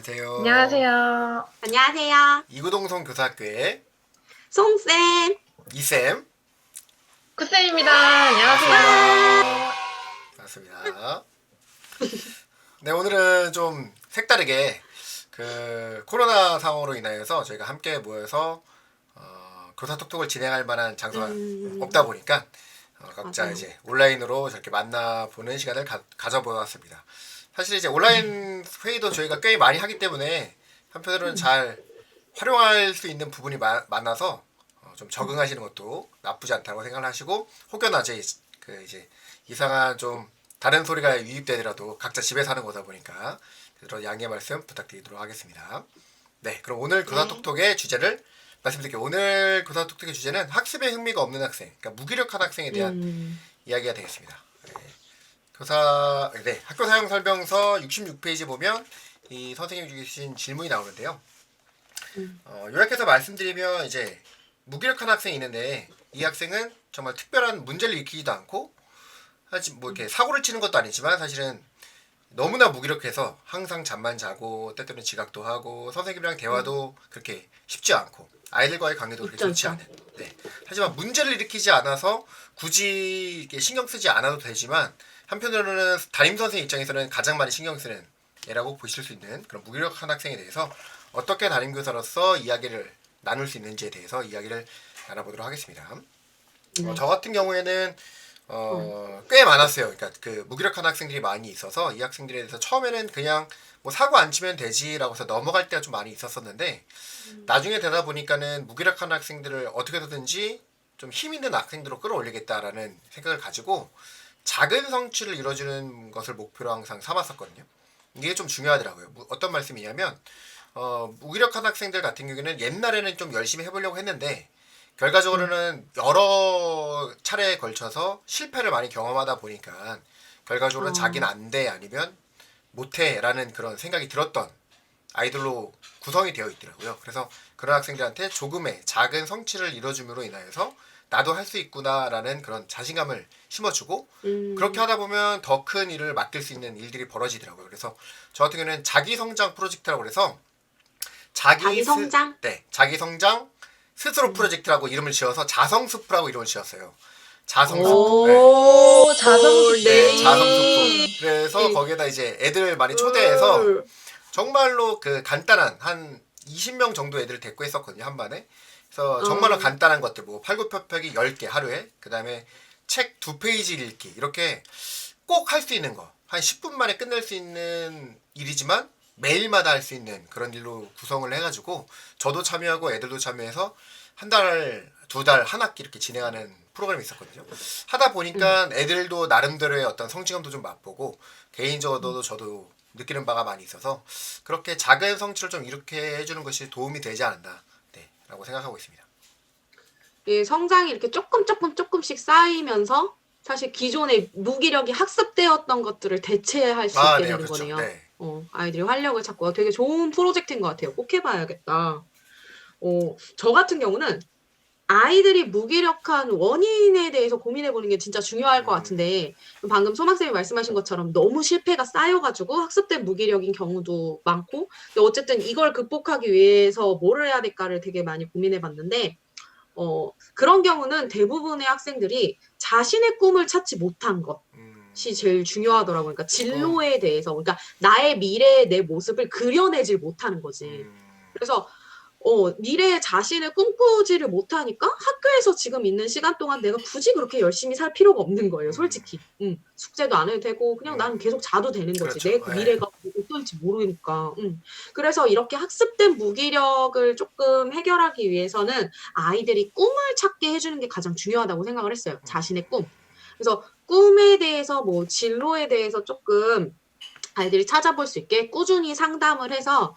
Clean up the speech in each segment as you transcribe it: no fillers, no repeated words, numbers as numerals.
안녕하세요. 안녕하세요. 안녕하세요. 이구동성 교사학교의 송쌤. 이쌤. 쿠쌤입니다. 안녕하세요. 반갑습니다. 네, 오늘은 좀 색다르게 코로나 상황으로 인하여서 저희가 함께 모여서 교사 톡톡을 진행할 만한 장소가 없다 보니까 각자 맞아요. 이제 온라인으로 저렇게 만나보는 시간을 가져보았습니다. 사실 이제 온라인 회의도 저희가 꽤 많이 하기 때문에 한편으로는 잘 활용할 수 있는 부분이 많아서 좀 적응하시는 것도 나쁘지 않다고 생각을 하시고, 혹여나 이제 이상한 좀 다른 소리가 유입되더라도 각자 집에서 하는 거다 보니까 양해 말씀 부탁드리도록 하겠습니다. 네, 그럼 오늘 교사톡톡의 주제를 말씀드릴게요. 오늘 교사톡톡의 주제는 학습에 흥미가 없는 학생, 그러니까 무기력한 학생에 대한 이야기가 되겠습니다. 학교 사용 설명서 66페이지 보면 이 선생님이 주신 질문이 나오는데요. 요약해서 말씀드리면 이제 무기력한 학생이 있는데, 이 학생은 정말 특별한 문제를 일으키지도 않고, 사실 뭐 이렇게 사고를 치는 것도 아니지만 사실은 너무나 무기력해서 항상 잠만 자고 때때로는 지각도 하고 선생님이랑 대화도 그렇게 쉽지 않고 아이들과의 관계도 그렇게 좋지 않은. 네. 하지만 문제를 일으키지 않아서 굳이 이렇게 신경 쓰지 않아도 되지만, 한편으로는 담임 선생님 입장에서는 가장 많이 신경 쓰는 애라고 보실 수 있는 그런 무기력한 학생에 대해서 어떻게 담임교사로서 이야기를 나눌 수 있는지에 대해서 이야기를 나눠보도록 하겠습니다. 저 같은 경우에는 꽤 많았어요. 그러니까 그 무기력한 학생들이 많이 있어서 이 학생들에 대해서 처음에는 그냥 뭐 사고 안 치면 되지라고 해서 넘어갈 때가 좀 많이 있었었는데, 나중에 되다 보니까는 무기력한 학생들을 어떻게 해서든지 좀 힘 있는 학생들로 끌어올리겠다라는 생각을 가지고 작은 성취를 이뤄주는 것을 목표로 항상 삼았었거든요. 이게 좀 중요하더라고요. 어떤 말씀이냐면 무기력한 학생들 같은 경우에는 옛날에는 좀 열심히 해보려고 했는데 결과적으로는 여러 차례에 걸쳐서 실패를 많이 경험하다 보니까 결과적으로는 자기는 안 돼, 아니면 못해 라는 그런 생각이 들었던 아이들로 구성이 되어 있더라고요. 그래서 그런 학생들한테 조금의 작은 성취를 이뤄줌으로 인하여서 나도 할 수 있구나 라는 그런 자신감을 심어주고, 그렇게 하다 보면 더 큰 일을 맡길 수 있는 일들이 벌어지더라고요. 그래서 저 같은 경우는 자기성장 프로젝트라고 해서 자기성장? 자기성장 스스로 프로젝트라고 이름을 지어서 자성스프라고 이름을 지었어요. 자성스프. 오, 자성스프. 네, 자성스프. 그래서 거기에다 이제 애들 많이 초대해서 정말로 그 간단한 한 20명 정도 애들을 데리고 했었거든요, 한 반에. 그래서 정말로 간단한 것들, 뭐 팔굽혀펴기 10개 하루에, 그 다음에 책 2페이지 읽기, 이렇게 꼭 할 수 있는 거, 한 10분 만에 끝낼 수 있는 일이지만 매일마다 할 수 있는 그런 일로 구성을 해가지고 저도 참여하고 애들도 참여해서 한 달, 두 달, 한 학기 이렇게 진행하는 프로그램이 있었거든요. 하다 보니까 애들도 나름대로의 어떤 성취감도 좀 맛보고 개인적으로도 저도 느끼는 바가 많이 있어서 그렇게 작은 성취를 좀 이렇게 해주는 것이 도움이 되지 않았나, 라고 생각하고 있습니다. 예, 성장이 이렇게 조금씩 쌓이면서 사실 기존의 무기력이 학습되었던 것들을 대체할 수 있게 네, 되는 그렇죠. 거네요. 네. 아이들이 활력을 찾고 되게 좋은 프로젝트인 것 같아요. 꼭 해봐야겠다. 저 같은 경우는 아이들이 무기력한 원인에 대해서 고민해보는 게 진짜 중요할 것 같은데, 방금 소망쌤이 말씀하신 것처럼 너무 실패가 쌓여가지고 학습된 무기력인 경우도 많고, 근데 어쨌든 이걸 극복하기 위해서 뭐를 해야 될까를 되게 많이 고민해봤는데, 그런 경우는 대부분의 학생들이 자신의 꿈을 찾지 못한 것이 제일 중요하더라고요. 그러니까 진로에 대해서, 그러니까 나의 미래의 내 모습을 그려내질 못하는 거지. 그래서 미래의 자신을 꿈꾸지를 못하니까 학교에서 지금 있는 시간 동안 내가 굳이 그렇게 열심히 살 필요가 없는 거예요, 솔직히. 숙제도 안 해도 되고 그냥 나는 계속 자도 되는 거지. 그렇죠. 내 미래가 어떨지 모르니까. 그래서 이렇게 학습된 무기력을 조금 해결하기 위해서는 아이들이 꿈을 찾게 해주는 게 가장 중요하다고 생각을 했어요. 자신의 꿈. 그래서 꿈에 대해서 뭐 진로에 대해서 조금 아이들이 찾아볼 수 있게 꾸준히 상담을 해서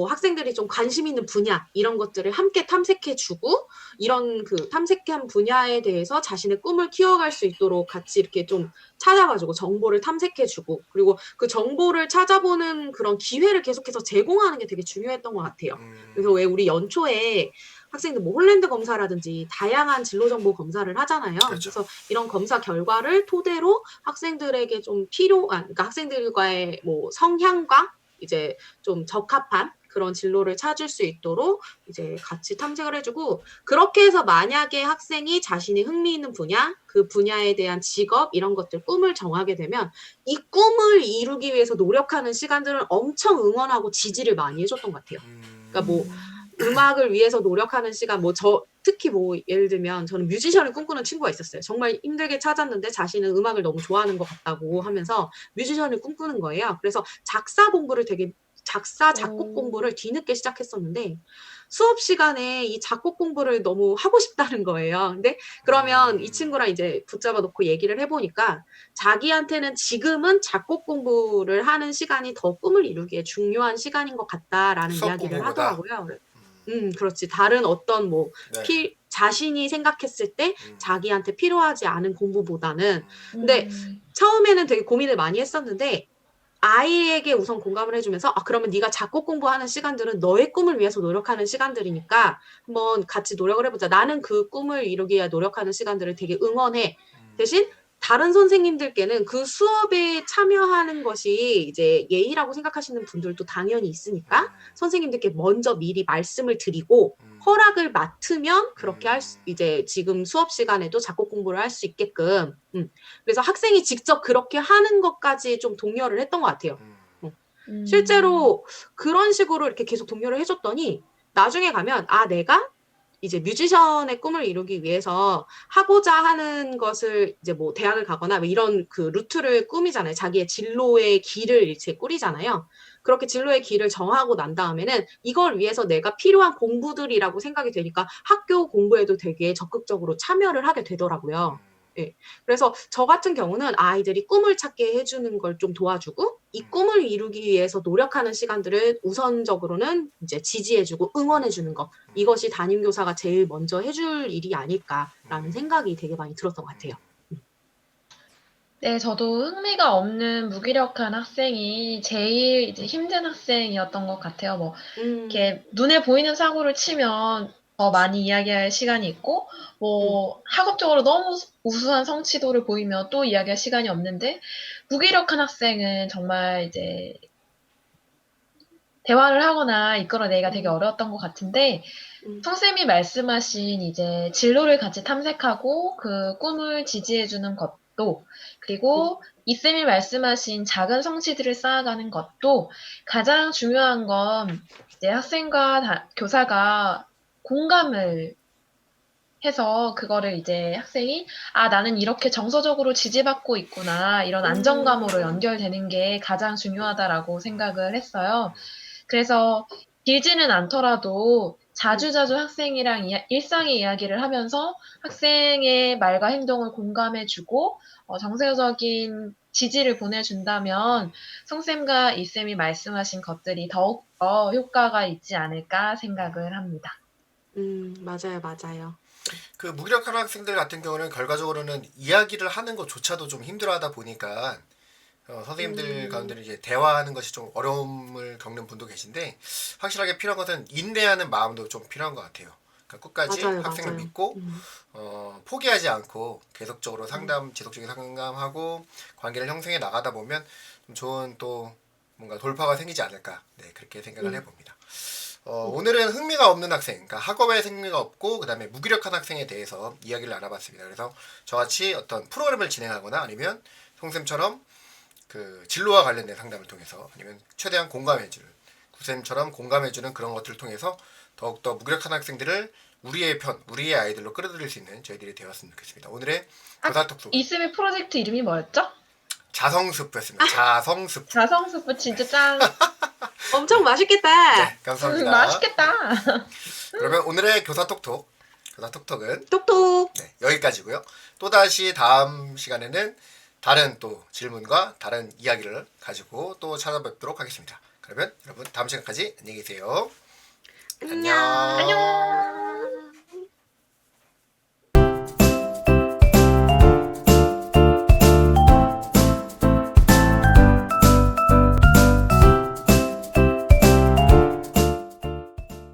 학생들이 좀 관심 있는 분야 이런 것들을 함께 탐색해주고, 이런 그 탐색한 분야에 대해서 자신의 꿈을 키워갈 수 있도록 같이 이렇게 좀 찾아가지고 정보를 탐색해주고, 그리고 그 정보를 찾아보는 그런 기회를 계속해서 제공하는 게 되게 중요했던 것 같아요. 그래서 왜 우리 연초에 학생들 뭐 홀랜드 검사라든지 다양한 진로 정보 검사를 하잖아요. 그렇죠. 그래서 이런 검사 결과를 토대로 학생들에게 좀 그러니까 학생들과의 뭐 성향과 이제 좀 적합한 그런 진로를 찾을 수 있도록 이제 같이 탐색을 해주고, 그렇게 해서 만약에 학생이 자신이 흥미 있는 분야, 그 분야에 대한 직업 이런 것들 꿈을 정하게 되면 이 꿈을 이루기 위해서 노력하는 시간들은 엄청 응원하고 지지를 많이 해줬던 것 같아요. 그러니까 뭐 음악을 위해서 노력하는 시간, 뭐 특히 뭐 예를 들면 저는 뮤지션을 꿈꾸는 친구가 있었어요. 정말 힘들게 찾았는데 자신은 음악을 너무 좋아하는 것 같다고 하면서 뮤지션을 꿈꾸는 거예요. 그래서 작곡 공부를 뒤늦게 시작했었는데 수업 시간에 이 작곡 공부를 너무 하고 싶다는 거예요. 근데 그러면 이 친구랑 이제 붙잡아 놓고 얘기를 해보니까 자기한테는 지금은 작곡 공부를 하는 시간이 더 꿈을 이루기에 중요한 시간인 것 같다라는 수업 이야기를 공부보다. 하더라고요. 그렇지. 다른 어떤 뭐 네. 자신이 생각했을 때 자기한테 필요하지 않은 공부보다는. 근데 음. 처음에는 되게 고민을 많이 했었는데 아이에게 우선 공감을 해주면서 그러면 네가 작곡 공부하는 시간들은 너의 꿈을 위해서 노력하는 시간들이니까 한번 같이 노력을 해보자. 나는 그 꿈을 이루기 위해 노력하는 시간들을 되게 응원해. 대신 다른 선생님들께는 그 수업에 참여하는 것이 이제 예의라고 생각하시는 분들도 당연히 있으니까 선생님들께 먼저 미리 말씀을 드리고 허락을 맡으면 그렇게 이제 지금 수업 시간에도 작곡 공부를 할 수 있게끔. 그래서 학생이 직접 그렇게 하는 것까지 좀 독려를 했던 것 같아요. 실제로 그런 식으로 이렇게 계속 독려를 해줬더니 나중에 가면 내가 이제 뮤지션의 꿈을 이루기 위해서 하고자 하는 것을 이제 뭐 대학을 가거나 뭐 이런 그 루트를 꾸미잖아요. 자기의 진로의 길을 이제 꾸리잖아요. 그렇게 진로의 길을 정하고 난 다음에는 이걸 위해서 내가 필요한 공부들이라고 생각이 되니까 학교 공부에도 되게 적극적으로 참여를 하게 되더라고요. 예. 그래서 저 같은 경우는 아이들이 꿈을 찾게 해주는 걸 좀 도와주고 이 꿈을 이루기 위해서 노력하는 시간들을 우선적으로는 이제 지지해주고 응원해주는 것, 이것이 담임교사가 제일 먼저 해줄 일이 아닐까라는 생각이 되게 많이 들었던 것 같아요. 네, 저도 흥미가 없는 무기력한 학생이 제일 이제 힘든 학생이었던 것 같아요. 뭐 이렇게 눈에 보이는 사고를 치면 더 많이 이야기할 시간이 있고, 뭐 학업적으로 너무 우수한 성취도를 보이면 또 이야기할 시간이 없는데, 무기력한 학생은 정말 이제 대화를 하거나 이끌어내기가 되게 어려웠던 것 같은데, 선생님이 말씀하신 이제 진로를 같이 탐색하고 그 꿈을 지지해주는 것도, 그리고 이쌤이 말씀하신 작은 성취들을 쌓아가는 것도 가장 중요한 건 이제 학생과 교사가 공감을 해서 그거를 이제 학생이 나는 이렇게 정서적으로 지지받고 있구나, 이런 안정감으로 연결되는 게 가장 중요하다라고 생각을 했어요. 그래서 길지는 않더라도 자주자주 학생이랑 일상의 이야기를 하면서 학생의 말과 행동을 공감해주고 정서적인 지지를 보내준다면 송쌤과 이쌤이 말씀하신 것들이 더욱더 효과가 있지 않을까 생각을 합니다. 맞아요, 맞아요. 그 무기력한 학생들 같은 경우는 결과적으로는 이야기를 하는 것조차도 좀 힘들어하다 보니까 선생님들 가운데는 이제 대화하는 것이 좀 어려움을 겪는 분도 계신데 확실하게 필요한 것은 인내하는 마음도 좀 필요한 것 같아요. 그러니까 끝까지 맞아요, 학생을 맞아요. 믿고 포기하지 않고 계속적으로 지속적인 상담하고 관계를 형성해 나가다 보면 좀 좋은 또 뭔가 돌파가 생기지 않을까, 네, 그렇게 생각을 해봅니다. 오늘은 흥미가 없는 학생, 그러니까 학업에 흥미가 없고 그 다음에 무기력한 학생에 대해서 이야기를 나눠봤습니다. 그래서 저같이 어떤 프로그램을 진행하거나 아니면 송쌤처럼 그 진로와 관련된 상담을 통해서 아니면 최대한 공감해주는 구쌤처럼 공감해주는 그런 것들을 통해서 더욱더 무기력한 학생들을 우리의 아이들로 끌어들일 수 있는 저희들이 되었으면 좋겠습니다. 오늘의 교사톡톡 이쌤의 프로젝트 이름이 뭐였죠? 자성스프였습니다. 자성스프. 자성스프 진짜 짱. 엄청 맛있겠다. 네, 감사합니다. 맛있겠다. 그러면 오늘의 교사톡톡은 톡톡. 네, 여기까지고요. 또다시 다음 시간에는 다른 또 질문과 다른 이야기를 가지고 또 찾아뵙도록 하겠습니다. 그러면 여러분 다음 시간까지 안녕히 계세요. 안녕. 안녕.